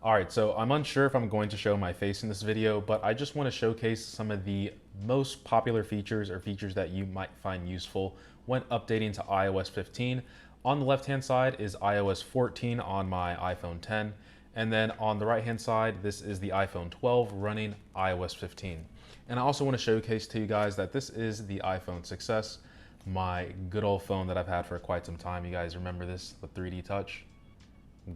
All right, so I'm unsure if I'm going to show my face in this video, but I just want to showcase some of the most popular features or features that you might find useful when updating to iOS 15. On the left-hand side is iOS 14 on my iPhone 10, and then on the right-hand side, this is the iPhone 12 running iOS 15. And I also want to showcase to you guys that this is the iPhone 6s, my good old phone that I've had for quite some time. You guys remember this, the 3D touch?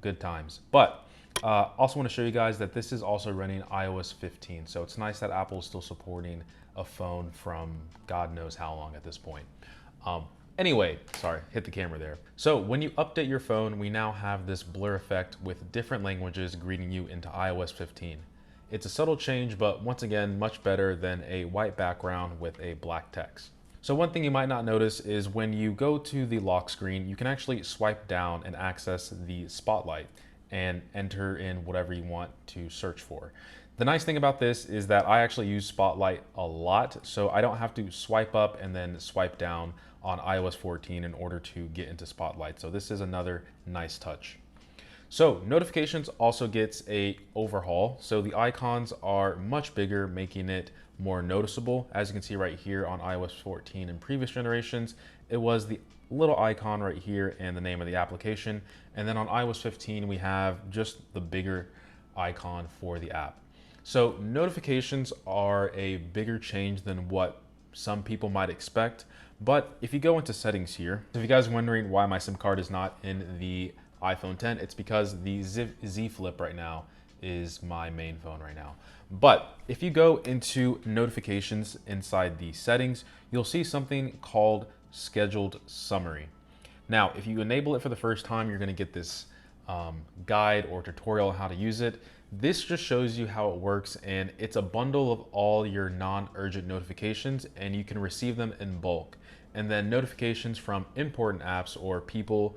Good times. But also want to show you guys that this is also running iOS 15. So it's nice that Apple is still supporting a phone from God knows how long at this point. Anyway, sorry, hit the camera there. So when you update your phone, we now have this blur effect with different languages greeting you into iOS 15. It's a subtle change, but once again, much better than a white background with a black text. So one thing you might not notice is when you go to the lock screen, you can actually swipe down and access the spotlight and enter in whatever you want to search for. The nice thing about this is that I actually use Spotlight a lot, so I don't have to swipe up and then swipe down on iOS 14 in order to get into Spotlight. So this is another nice touch. So notifications also gets a overhaul. So the icons are much bigger, making it more noticeable. As you can see right here on iOS 14 and previous generations, it was the little icon right here and the name of the application. And then on iOS 15, we have just the bigger icon for the app. So notifications are a bigger change than what some people might expect. But if you go into settings here, if you guys are wondering why my SIM card is not in the iPhone 10, it's because the Z Flip right now is my main phone right now. But if you go into notifications inside the settings, you'll see something called scheduled summary. Now, if you enable it for the first time, you're gonna get this guide or tutorial on how to use it. This just shows you how it works, and it's a bundle of all your non-urgent notifications, and you can receive them in bulk. And then notifications from important apps or people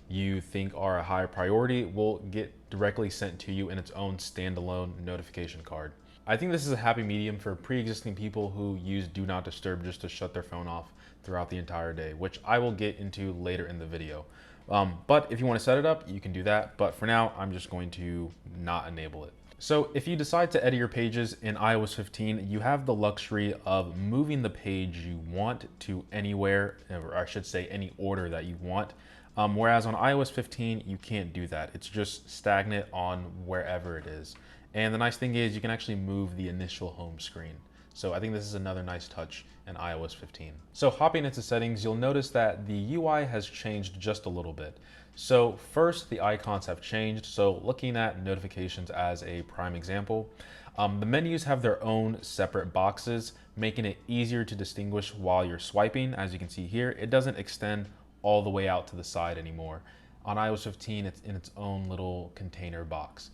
you think are a higher priority will get directly sent to you in its own standalone notification card. I think this is a happy medium for pre-existing people who use Do Not Disturb just to shut their phone off throughout the entire day, which I will get into later in the video. But if you want to set it up, you can do that. But for now, I'm just going to not enable it. So if you decide to edit your pages in iOS 15, you have the luxury of moving the page you want to anywhere, or I should say any order that you want. Whereas on iOS 15, you can't do that. It's just stagnant on wherever it is. And the nice thing is you can actually move the initial home screen. So I think this is another nice touch in iOS 15. So hopping into settings, you'll notice that the UI has changed just a little bit. So first, the icons have changed. So looking at notifications as a prime example, the menus have their own separate boxes, making it easier to distinguish while you're swiping. As you can see here, it doesn't extend all the way out to the side anymore. On iOS 15, it's in its own little container box.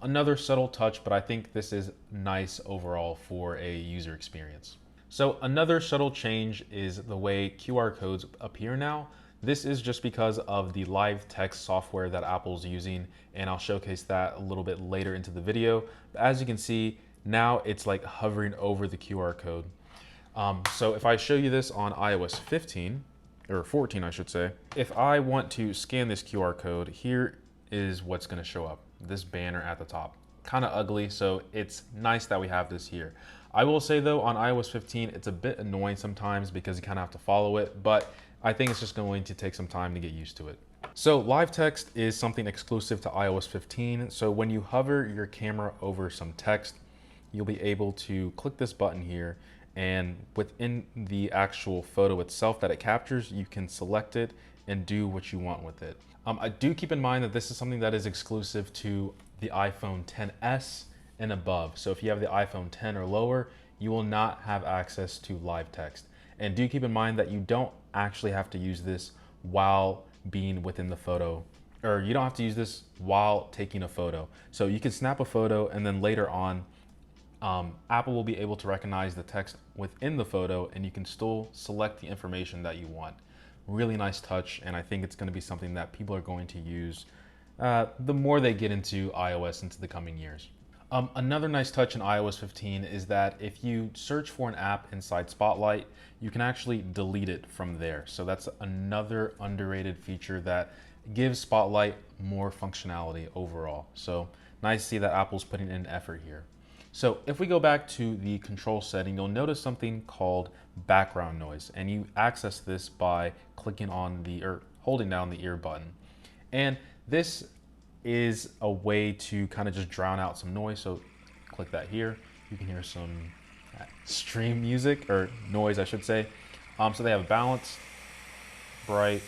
Another subtle touch, but I think this is nice overall for a user experience. So another subtle change is the way QR codes appear now. This is just because of the live text software that Apple's using, and I'll showcase that a little bit later into the video. But as you can see, now it's like hovering over the QR code. So if I show you this on iOS 15, or 14 I should say, if I want to scan this QR code, here is what's gonna show up. This banner at the top. Kind of ugly, so it's nice that we have this here. I will say though, on iOS 15, it's a bit annoying sometimes because you kind of have to follow it, but I think it's just going to take some time to get used to it. So live text is something exclusive to iOS 15. So when you hover your camera over some text, you'll be able to click this button here, and within the actual photo itself that it captures, you can select it and do what you want with it. I do keep in mind that this is something that is exclusive to the iPhone XS and above. So if you have the iPhone 10 or lower, you will not have access to live text. And do keep in mind that you don't actually have to use this while being within the photo, or you don't have to use this while taking a photo. So you can snap a photo and then later on, Apple will be able to recognize the text within the photo and you can still select the information that you want. Really nice touch, and I think it's going to be something that people are going to use the more they get into iOS into the coming years. Another nice touch in iOS 15 is that if you search for an app inside Spotlight, you can actually delete it from there. So that's another underrated feature that gives Spotlight more functionality overall. So nice to see that Apple's putting in effort here. So if we go back to the control setting, you'll notice something called background noise, and you access this by clicking on or holding down the ear button. And this is a way to kind of just drown out some noise. So click that here. You can hear some stream music, or noise, I should say. So they have balance, bright,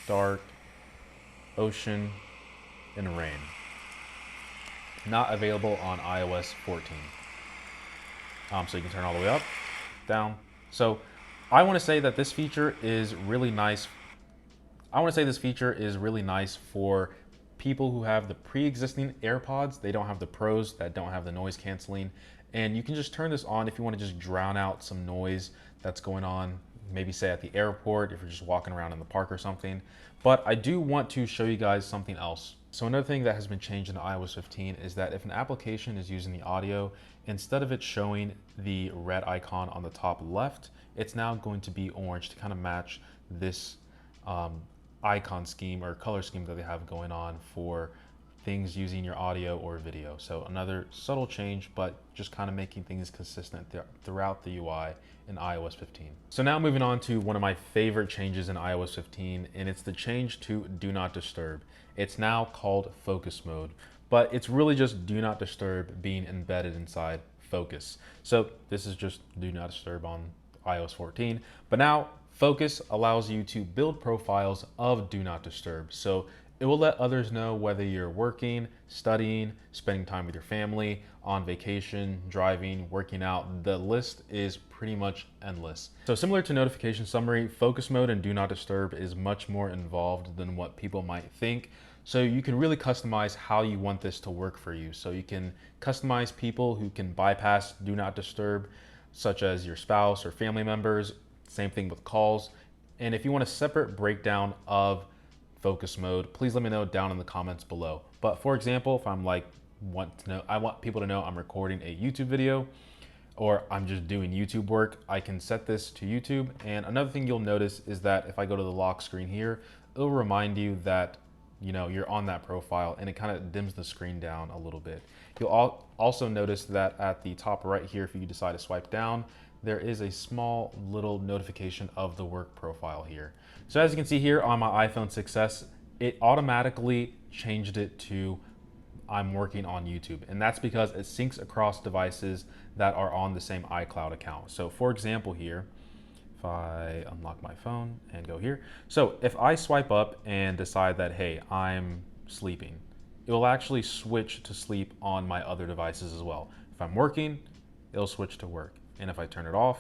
dark, ocean, and rain. Not available on iOS 14. So you can turn all the way up, down. So I want to say that this feature is really nice. For people who have the pre-existing AirPods. They don't have the Pros that don't have the noise canceling. And you can just turn this on if you want to just drown out some noise that's going on, maybe say at the airport, if you're just walking around in the park or something. But I do want to show you guys something else. So another thing that has been changed in iOS 15 is that if an application is using the audio, instead of it showing the red icon on the top left, it's now going to be orange to kind of match this icon scheme or color scheme that they have going on for things using your audio or video. So another subtle change, but just kind of making things consistent throughout the UI in iOS 15. So now moving on to one of my favorite changes in iOS 15, and it's the change to Do Not Disturb. It's now called Focus Mode, but it's really just Do Not Disturb being embedded inside Focus. So this is just Do Not Disturb on iOS 14, but now Focus allows you to build profiles of Do Not Disturb. So it will let others know whether you're working, studying, spending time with your family, on vacation, driving, working out. The list is pretty much endless. So similar to Notification Summary, Focus Mode and Do Not Disturb is much more involved than what people might think. So you can really customize how you want this to work for you. So you can customize people who can bypass Do Not Disturb, such as your spouse or family members. Same thing with calls. And if you want a separate breakdown of Focus Mode, please let me know down in the comments below. But for example, if I'm like, I want people to know I'm recording a YouTube video, or I'm just doing YouTube work, I can set this to YouTube. And another thing you'll notice is that if I go to the lock screen here, it'll remind you that you're on that profile, and it kind of dims the screen down a little bit. You'll also notice that at the top right here, if you decide to swipe down, there is a small little notification of the work profile here. So as you can see here on my iPhone 6s, it automatically changed it to I'm working on YouTube. And that's because it syncs across devices that are on the same iCloud account. So for example here, if I unlock my phone and go here. So if I swipe up and decide that, hey, I'm sleeping, it will actually switch to sleep on my other devices as well. If I'm working, it'll switch to work. And if I turn it off,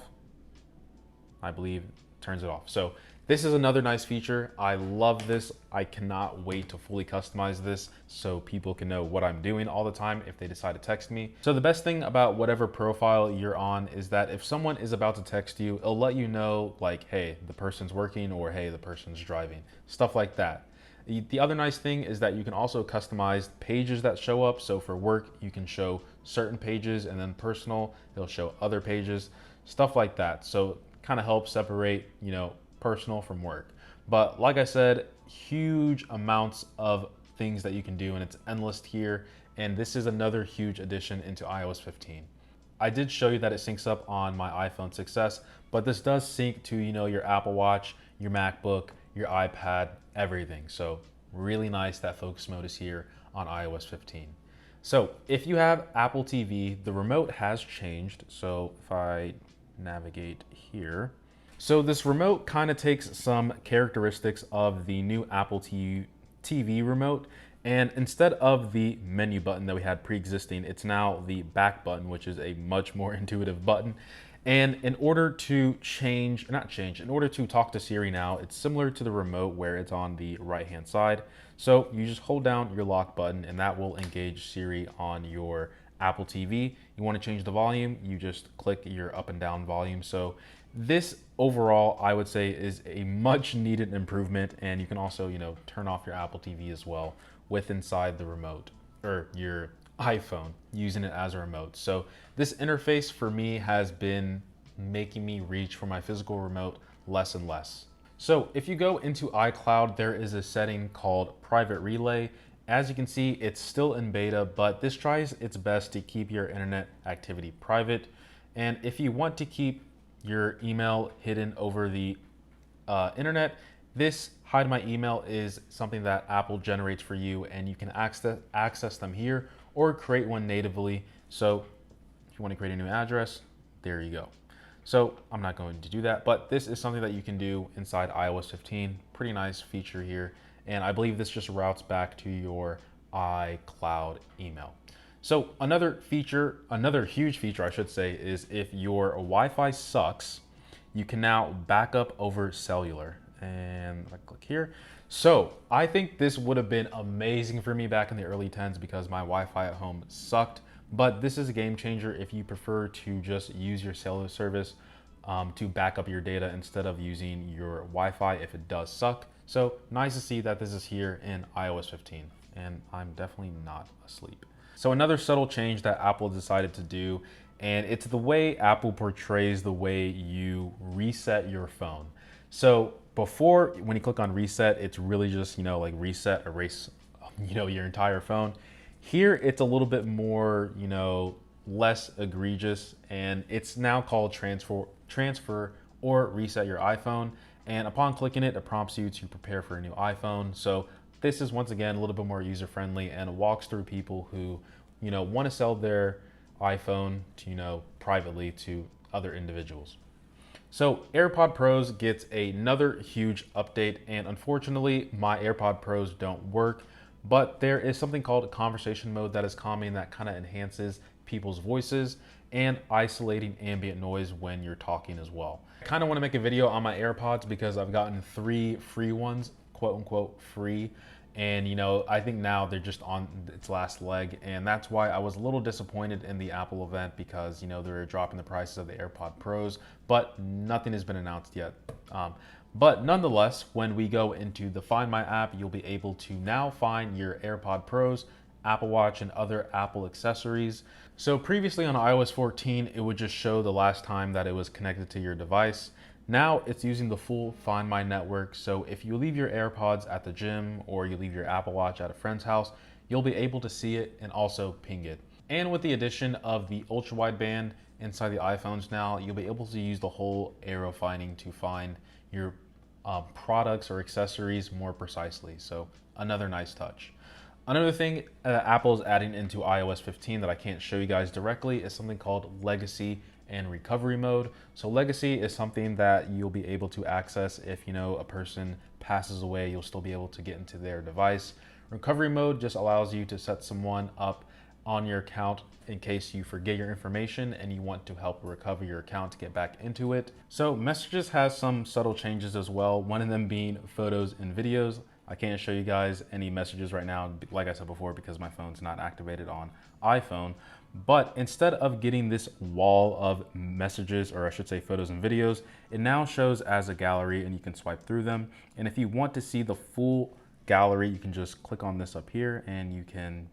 I believe it turns it off. So this is another nice feature. I love this. I cannot wait to fully customize this so people can know what I'm doing all the time if they decide to text me. So the best thing about whatever profile you're on is that if someone is about to text you, it'll let you know like, hey, the person's working, or hey, the person's driving, stuff like that. The other nice thing is that you can also customize pages that show up. So for work, you can show certain pages, and then personal, it'll show other pages, stuff like that. So kind of helps separate, personal from work. But like I said, huge amounts of things that you can do, and it's endless here. And this is another huge addition into iOS 15. I did show you that it syncs up on my iPhone 6s, but this does sync to, your Apple Watch, your MacBook, your iPad, everything. So really nice that Focus Mode is here on iOS 15. So if you have Apple TV, the remote has changed. So if I navigate here, so this remote kind of takes some characteristics of the new Apple TV remote, and instead of the menu button that we had pre-existing, it's now the back button, which is a much more intuitive button. And in order to in order to talk to Siri now, it's similar to the remote where it's on the right-hand side. So you just hold down your lock button, and that will engage Siri on your Apple TV. You want to change the volume, you just click your up and down volume. So this overall, I would say, is a much needed improvement. And you can also, turn off your Apple TV as well with inside the remote, or your iPhone, using it as a remote. So this interface for me has been making me reach for my physical remote less and less. So if you go into iCloud, there is a setting called Private Relay, As you can see, it's still in beta, but this tries its best to keep your internet activity private. And if you want to keep your email hidden over the internet, this Hide My Email is something that Apple generates for you, and you can access them here or create one natively. So if you want to create a new address, there you go. So I'm not going to do that, but this is something that you can do inside iOS 15. Pretty nice feature here. And I believe this just routes back to your iCloud email. So another feature, another huge feature I should say, is if your Wi-Fi sucks, you can now back up over cellular. And I click here. So I think this would have been amazing for me back in the early 10s because my Wi-Fi at home sucked. But this is a game changer if you prefer to just use your cellular service to back up your data instead of using your Wi-Fi if it does suck. So nice to see that this is here in iOS 15, and I'm definitely not asleep. So another subtle change that Apple decided to do, and it's the way Apple portrays the way you reset your phone. So before, when you click on reset, it's really just, like reset, erase, your entire phone. Here, it's a little bit more, less egregious, and it's now called transfer or reset your iPhone. And upon clicking it, it prompts you to prepare for a new iPhone. So this is once again a little bit more user-friendly and walks through people who, want to sell their iPhone to, privately to other individuals. So AirPod Pros gets another huge update, and unfortunately my AirPod Pros don't work, but there is something called conversation mode that is coming that kind of enhances people's voices and isolating ambient noise when you're talking as well. I kind of want to make a video on my AirPods because I've gotten 3 free ones, quote unquote free. And I think now they're just on its last leg, and that's why I was a little disappointed in the Apple event because they were dropping the prices of the AirPod Pros, but nothing has been announced yet. But nonetheless, when we go into the Find My app, you'll be able to now find your AirPod Pros, Apple Watch, and other Apple accessories. So previously on iOS 14, it would just show the last time that it was connected to your device. Now it's using the full Find My network. So if you leave your AirPods at the gym or you leave your Apple Watch at a friend's house, you'll be able to see it and also ping it. And with the addition of the ultra wideband inside the iPhones now, you'll be able to use the whole arrow finding to find your products or accessories more precisely. So another nice touch. Another thing Apple is adding into iOS 15 that I can't show you guys directly is something called Legacy and Recovery Mode. So Legacy is something that you'll be able to access if a person passes away, you'll still be able to get into their device. Recovery Mode just allows you to set someone up on your account in case you forget your information and you want to help recover your account to get back into it. So Messages has some subtle changes as well, one of them being photos and videos. I can't show you guys any messages right now, like I said before, because my phone's not activated on iPhone. But instead of getting this wall of messages, or I should say photos and videos, it now shows as a gallery and you can swipe through them. And if you want to see the full gallery, you can just click on this up here and you can,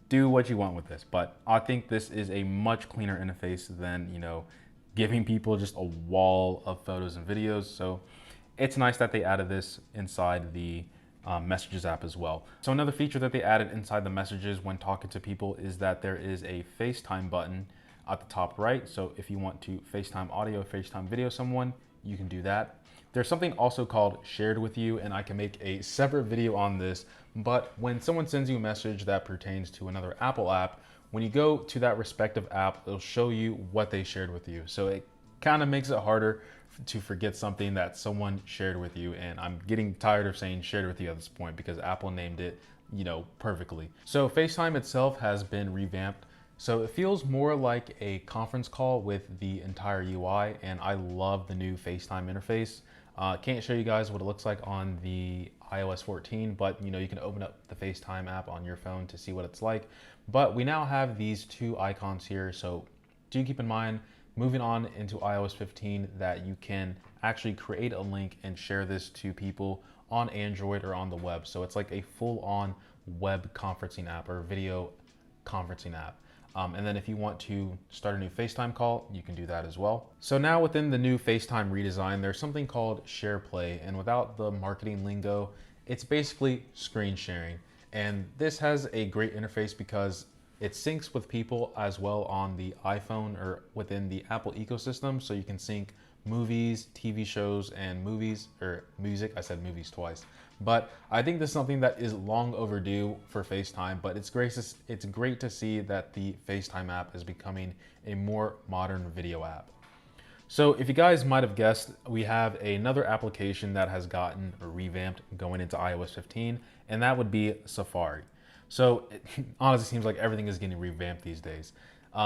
do what you want with this. But I think this is a much cleaner interface than, giving people just a wall of photos and videos. So it's nice that they added this inside the Messages app as well. So another feature that they added inside the Messages when talking to people is that there is a FaceTime button at the top right. So if you want to FaceTime audio, FaceTime video someone, you can do that. There's something also called Shared With You, and I can make a separate video on this, but when someone sends you a message that pertains to another Apple app, when you go to that respective app, it'll show you what they shared with you. So it kind of makes it harder to forget something that someone shared with you, and I'm getting tired of saying shared with you at this point because Apple named it, perfectly. So FaceTime itself has been revamped, so it feels more like a conference call with the entire UI, and I love the new FaceTime interface. Can't show you guys what it looks like on the iOS 14, but you can open up the FaceTime app on your phone to see what it's like. But we now have these 2 icons here, so do keep in mind moving on into iOS 15 that you can actually create a link and share this to people on Android or on the web. So it's like a full-on web conferencing app or video conferencing app. And then if you want to start a new FaceTime call, you can do that as well. So now within the new FaceTime redesign, there's something called SharePlay, and without the marketing lingo, it's basically screen sharing. And this has a great interface because it syncs with people as well on the iPhone or within the Apple ecosystem. So you can sync movies, TV shows, and movies, or music. I said movies twice. But I think this is something that is long overdue for FaceTime, but it's great to see that the FaceTime app is becoming a more modern video app. So if you guys might have guessed, we have another application that has gotten revamped going into iOS 15, and that would be Safari. So it honestly seems like everything is getting revamped these days.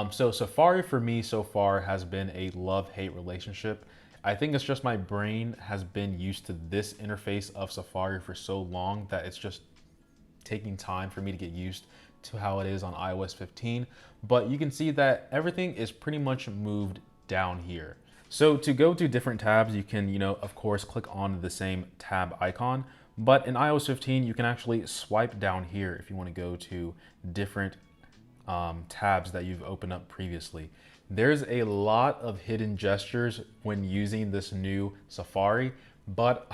So Safari for me so far has been a love-hate relationship. I think it's just my brain has been used to this interface of Safari for so long that it's just taking time for me to get used to how it is on iOS 15. But you can see that everything is pretty much moved down here. So to go to different tabs, you can, of course, click on the same tab icon. But in iOS 15, you can actually swipe down here if you want to go to different tabs that you've opened up previously. There's a lot of hidden gestures when using this new Safari, but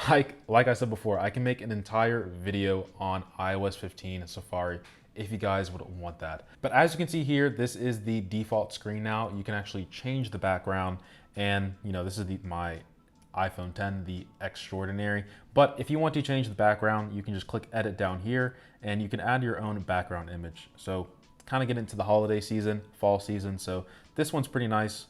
like I said before, I can make an entire video on iOS 15 Safari if you guys would want that. But as you can see here, this is the default screen now. You can actually change the background, and this is my iPhone 10, the Extraordinary. But if you want to change the background, you can just click edit down here, and you can add your own background image. So kind of get into the holiday season, fall season. So this one's pretty nice.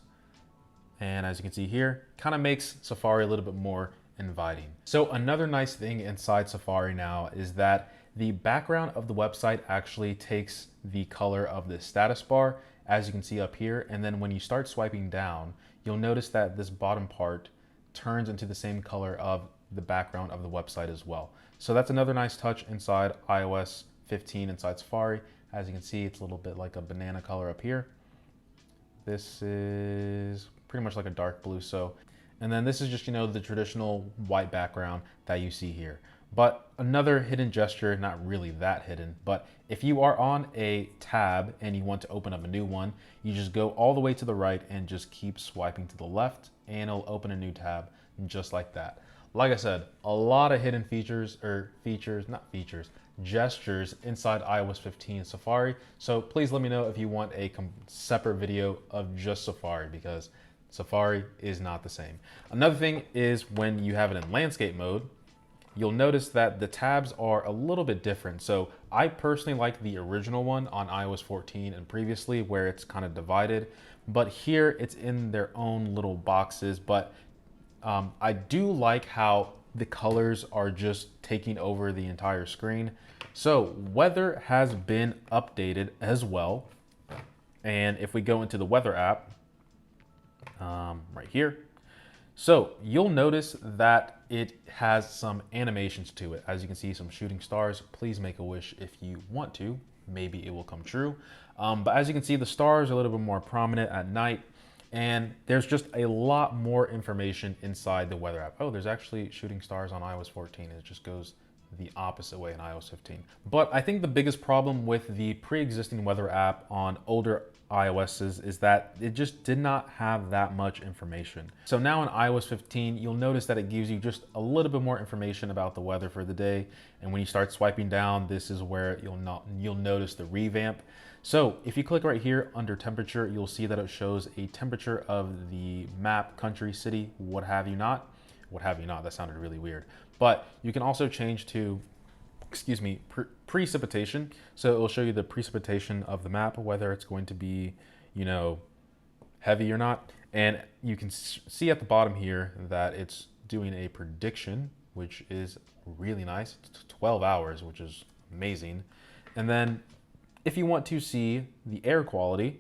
And as you can see here, kind of makes Safari a little bit more inviting. So another nice thing inside Safari now is that the background of the website actually takes the color of the status bar, as you can see up here. And then when you start swiping down, you'll notice that this bottom part turns into the same color of the background of the website as well. So that's another nice touch inside iOS 15 inside Safari. As you can see, it's a little bit like a banana color up here. This is pretty much like a dark blue. And then this is just, the traditional white background that you see here. But another hidden gesture, not really that hidden, but if you are on a tab and you want to open up a new one, you just go all the way to the right and just keep swiping to the left, and it'll open a new tab just like that. Like I said, a lot of hidden gestures inside iOS 15 Safari. So please let me know if you want a separate video of just Safari, because Safari is not the same. Another thing is when you have it in landscape mode, you'll notice that the tabs are a little bit different. So I personally like the original one on iOS 14 and previously, where it's kind of divided, but here it's in their own little boxes. But I do like how the colors are just taking over the entire screen. So weather has been updated as well. And if we go into the weather app, right here, so you'll notice that it has some animations to it. As you can see, some shooting stars. Please make a wish if you want to. Maybe it will come true. But as you can see, the stars are a little bit more prominent at night. And there's just a lot more information inside the weather app. Oh, there's actually shooting stars on iOS 14. It just goes the opposite way in iOS 15. But I think the biggest problem with the pre-existing weather app on older iOSs is that it just did not have that much information. So now in iOS 15, you'll notice that it gives you just a little bit more information about the weather for the day. And when you start swiping down, this is where you'll notice the revamp. So if you click right here under temperature, you'll see that it shows a temperature of the map, country, city, what have you not. What have you not, that sounded really weird. But you can also change to, precipitation. So it will show you the precipitation of the map, whether it's going to be, heavy or not. And you can see at the bottom here that it's doing a prediction, which is really nice. It's 12 hours, which is amazing. And then if you want to see the air quality,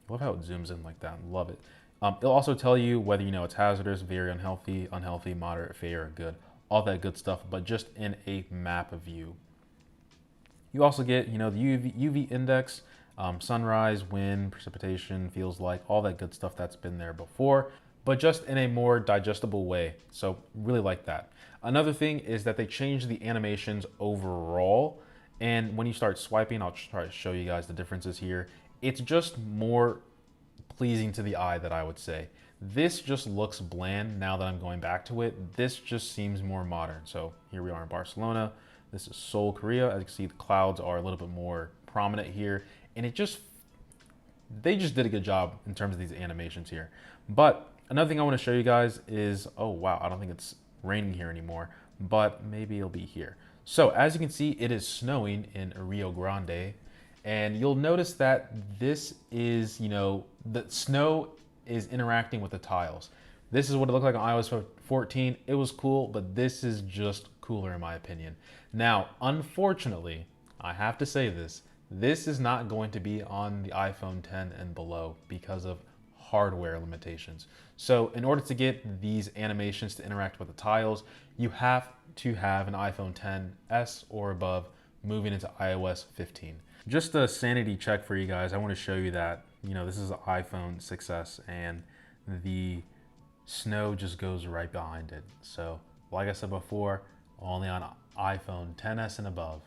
I love how it zooms in like that. Love it. It'll also tell you whether it's hazardous, very unhealthy, moderate, fair, good, all that good stuff, but just in a map view. You also get, the UV index, sunrise, wind, precipitation, feels like, all that good stuff that's been there before, but just in a more digestible way. So really like that. Another thing is that they changed the animations overall. And when you start swiping, I'll try to show you guys the differences here. It's just more pleasing to the eye, that I would say. This just looks bland now that I'm going back to it. This just seems more modern. So here we are in Barcelona. This is Seoul, Korea. As you can see, the clouds are a little bit more prominent here. And they just did a good job in terms of these animations here. But another thing I want to show you guys is, oh wow, I don't think it's raining here anymore, but maybe it'll be here. So as you can see, it is snowing in Rio Grande. And you'll notice that this is, the snow is interacting with the tiles. This is what it looked like on iOS 14. It was cool, but this is just cooler in my opinion. Now, unfortunately, I have to say this is not going to be on the iPhone 10 and below because of hardware limitations. So in order to get these animations to interact with the tiles, you have to have an iPhone 10s or above moving into iOS 15. Just a sanity check for you guys. I want to show you that, this is an iPhone 6s and the snow just goes right behind it. So like I said before, only on iPhone 10s and above.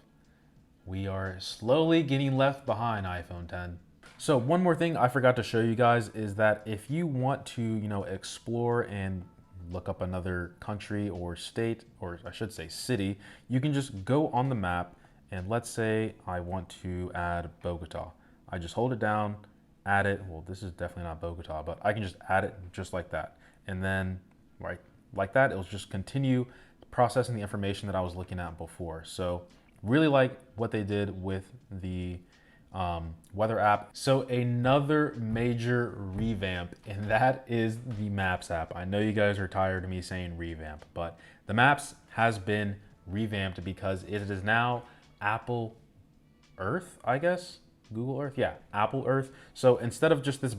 We are slowly getting left behind iPhone 10. So one more thing I forgot to show you guys is that if you want to, explore and look up another country or state, or I should say city, you can just go on the map and let's say I want to add Bogota. I just hold it down, add it. Well, this is definitely not Bogota, but I can just add it just like that. And then right like that, it'll just continue processing the information that I was looking at before. So really like what they did with the weather app. So another major revamp, and that is the Maps app. I know you guys are tired of me saying revamp, but the Maps has been revamped because it is now Apple Earth, I guess. Google Earth, yeah, Apple Earth. So instead of just this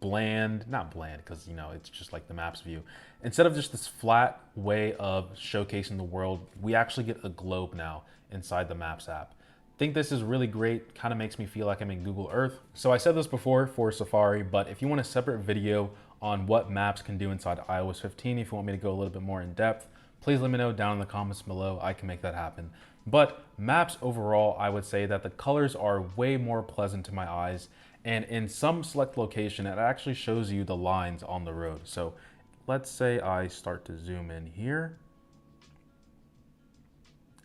not bland, because it's just like the Maps view. Instead of just this flat way of showcasing the world, we actually get a globe now inside the Maps app. Think this is really great, kind of makes me feel like I'm in Google Earth. So I said this before for Safari, but if you want a separate video on what Maps can do inside iOS 15, if you want me to go a little bit more in depth, please let me know down in the comments below. I can make that happen. But Maps overall, I would say that the colors are way more pleasant to my eyes. And in some select location, it actually shows you the lines on the road. So let's say I start to zoom in here.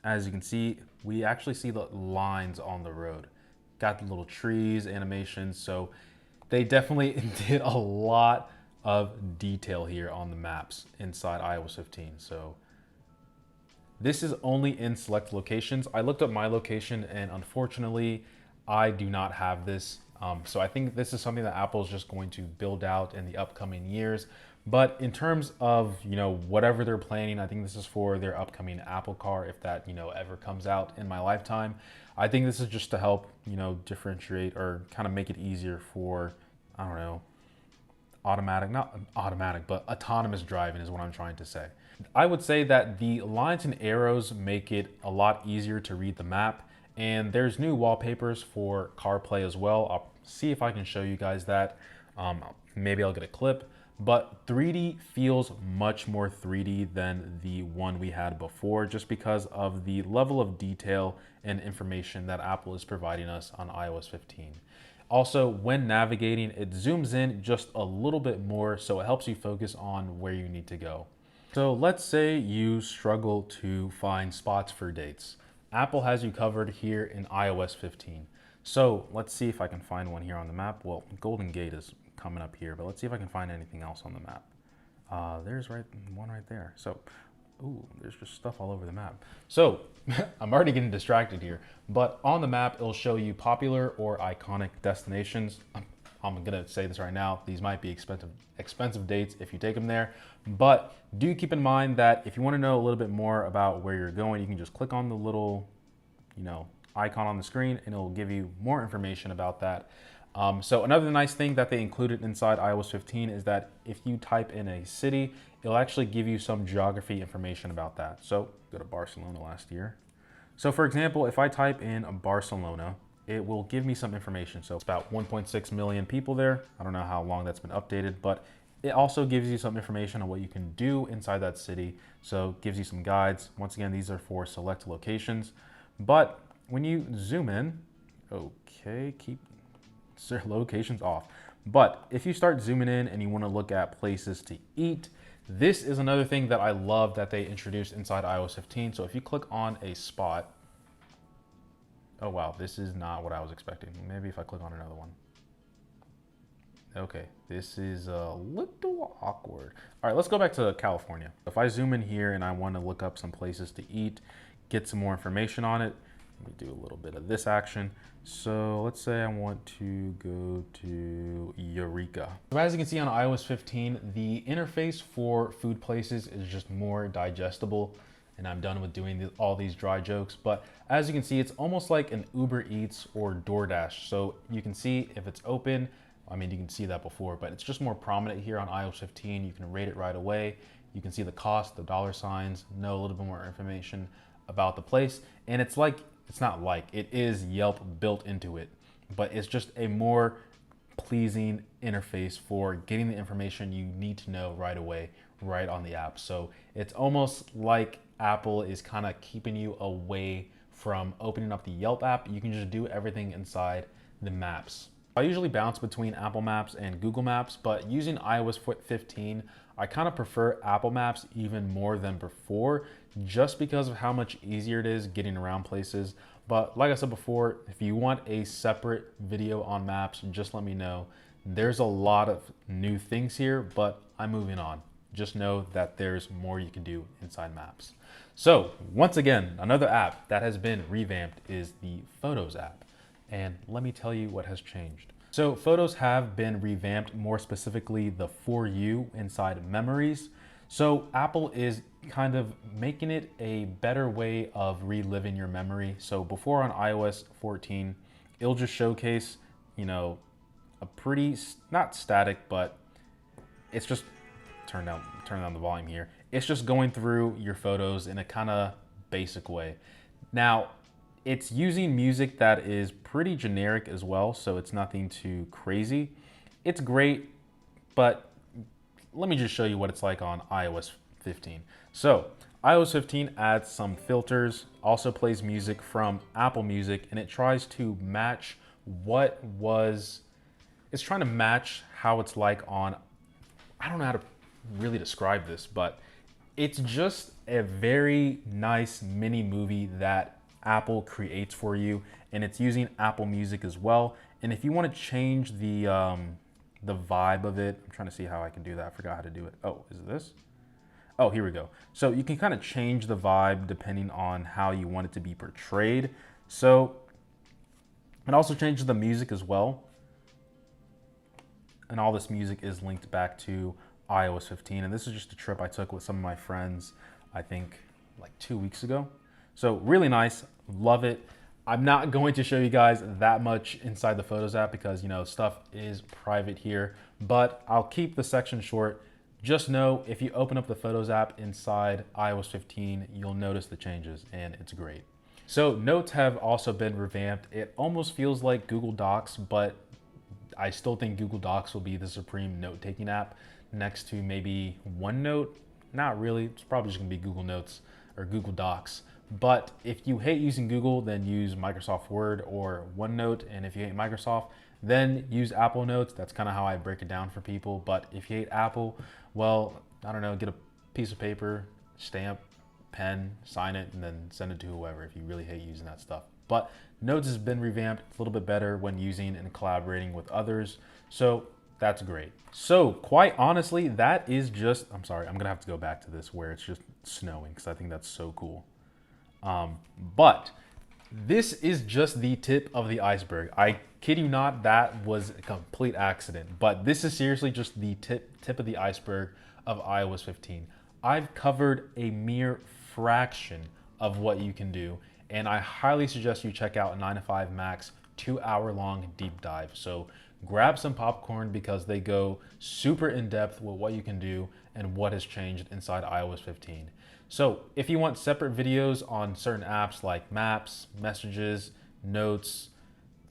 As you can see, we actually see the lines on the road. Got the little trees, animations. So they definitely did a lot of detail here on the maps inside iOS 15. So this is only in select locations. I looked up my location and unfortunately, I do not have this. So I think this is something that Apple is just going to build out in the upcoming years. But in terms of, whatever they're planning, I think this is for their upcoming Apple Car, if that, ever comes out in my lifetime. I think this is just to help, differentiate or kind of make it easier for, I don't know, not automatic, but autonomous driving is what I'm trying to say. I would say that the lines and arrows make it a lot easier to read the map. And there's new wallpapers for CarPlay as well. I'll see if I can show you guys that. Maybe I'll get a clip. But 3D feels much more 3D than the one we had before, just because of the level of detail and information that Apple is providing us on iOS 15. Also, when navigating, it zooms in just a little bit more, so it helps you focus on where you need to go. So let's say you struggle to find spots for dates. Apple has you covered here in iOS 15. So let's see if I can find one here on the map. Well, Golden Gate is coming up here, but let's see if I can find anything else on the map. There's one right there. So, ooh, there's just stuff all over the map. So I'm already getting distracted here, but on the map, it'll show you popular or iconic destinations. I'm gonna say this right now, these might be expensive dates if you take them there, but do keep in mind that if you wanna know a little bit more about where you're going, you can just click on the little, icon on the screen and it'll give you more information about that. So another nice thing that they included inside iOS 15 is that if you type in a city, it'll actually give you some geography information about that. So go to Barcelona last year. So for example, if I type in Barcelona, it will give me some information. So it's about 1.6 million people there. I don't know how long that's been updated, but it also gives you some information on what you can do inside that city. So it gives you some guides. Once again, these are for select locations. But when you zoom in, okay, keep locations off. But if you start zooming in and you want to look at places to eat, this is another thing that I love that they introduced inside iOS 15. So if you click on a spot, oh wow, this is not what I was expecting. Maybe if I click on another one. Okay, this is a little awkward. All right, let's go back to California. If I zoom in here and I want to look up some places to eat, get some more information on it, let me do a little bit of this action. So let's say I want to go to Eureka. So as you can see on iOS 15, the interface for food places is just more digestible, and I'm done with doing all these dry jokes. But as you can see, it's almost like an Uber Eats or DoorDash. So you can see if it's open, I mean, you can see that before, but it's just more prominent here on iOS 15. You can rate it right away. You can see the cost, the dollar signs, know a little bit more information about the place. And it's like, it's not like, it is Yelp built into it, but it's just a more pleasing interface for getting the information you need to know right away, right on the app. So it's almost like Apple is kind of keeping you away from opening up the Yelp app. You can just do everything inside the maps. I usually bounce between Apple Maps and Google Maps, but using iOS 15, I kind of prefer Apple Maps even more than before, just because of how much easier it is getting around places. But like I said before, if you want a separate video on maps, just let me know. There's a lot of new things here, but I'm moving on. Just know that there's more you can do inside maps. So once again, another app that has been revamped is the Photos app. And let me tell you what has changed. So Photos have been revamped, more specifically the For You inside Memories. So Apple is kind of making it a better way of reliving your memory. So before on iOS 14, it'll just showcase, you know, a pretty, not static, but it's just, turn down the volume here. It's just going through your photos in a kind of basic way. Now, it's using music that is pretty generic as well, so it's nothing too crazy. It's great, but let me just show you what it's like on iOS 15. So iOS 15 adds some filters, also plays music from Apple Music, and it tries to match it's trying to match how it's like on, I don't know how to really describe this, but it's just a very nice mini movie that Apple creates for you, and it's using Apple Music as well. And if you want to change the vibe of it, I'm trying to see how I can do that. I forgot how to do it. Oh, is it this? Oh, here we go. So you can kind of change the vibe depending on how you want it to be portrayed. So it also changes the music as well. And all this music is linked back to iOS 15. And this is just a trip I took with some of my friends, I think like 2 weeks ago. So really nice, love it. I'm not going to show you guys that much inside the Photos app because, you know, stuff is private here, but I'll keep the section short. Just know if you open up the Photos app inside iOS 15, you'll notice the changes, and it's great. So Notes have also been revamped. It almost feels like Google Docs, but I still think Google Docs will be the supreme note-taking app next to maybe OneNote. Not really, it's probably just gonna be Google Notes or Google Docs. But if you hate using Google, then use Microsoft Word or OneNote. And if you hate Microsoft, then use Apple Notes. That's kind of how I break it down for people. But if you hate Apple, well, I don't know, get a piece of paper, stamp, pen, sign it, and then send it to whoever if you really hate using that stuff. But Notes has been revamped. It's a little bit better when using and collaborating with others. So that's great. So quite honestly, that is just, I'm sorry, I'm gonna have to go back to this where it's just snowing because I think that's so cool. But this is just the tip of the iceberg. I kid you not, that was a complete accident, but this is seriously just the tip of the iceberg of iOS 15. I've covered a mere fraction of what you can do, and I highly suggest you check out 9 to 5 Mac's 2-hour-long deep dive. So grab some popcorn because they go super in depth with what you can do and what has changed inside iOS 15. So if you want separate videos on certain apps like Maps, Messages, Notes,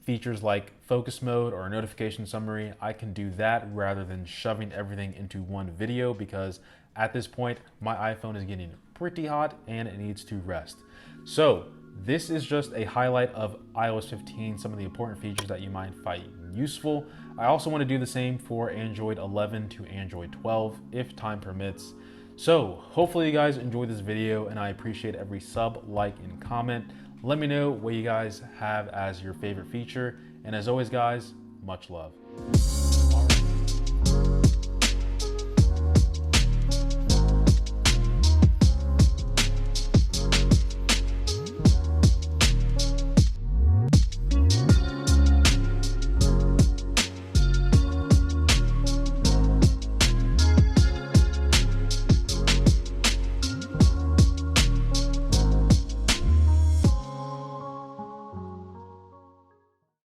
features like Focus Mode or Notification Summary, I can do that rather than shoving everything into one video because at this point, my iPhone is getting pretty hot and it needs to rest. So this is just a highlight of iOS 15, some of the important features that you might find useful. I also want to do the same for Android 11 to Android 12 if time permits. So hopefully you guys enjoyed this video, and I appreciate every sub, like, and comment. Let me know what you guys have as your favorite feature. And as always, guys, much love.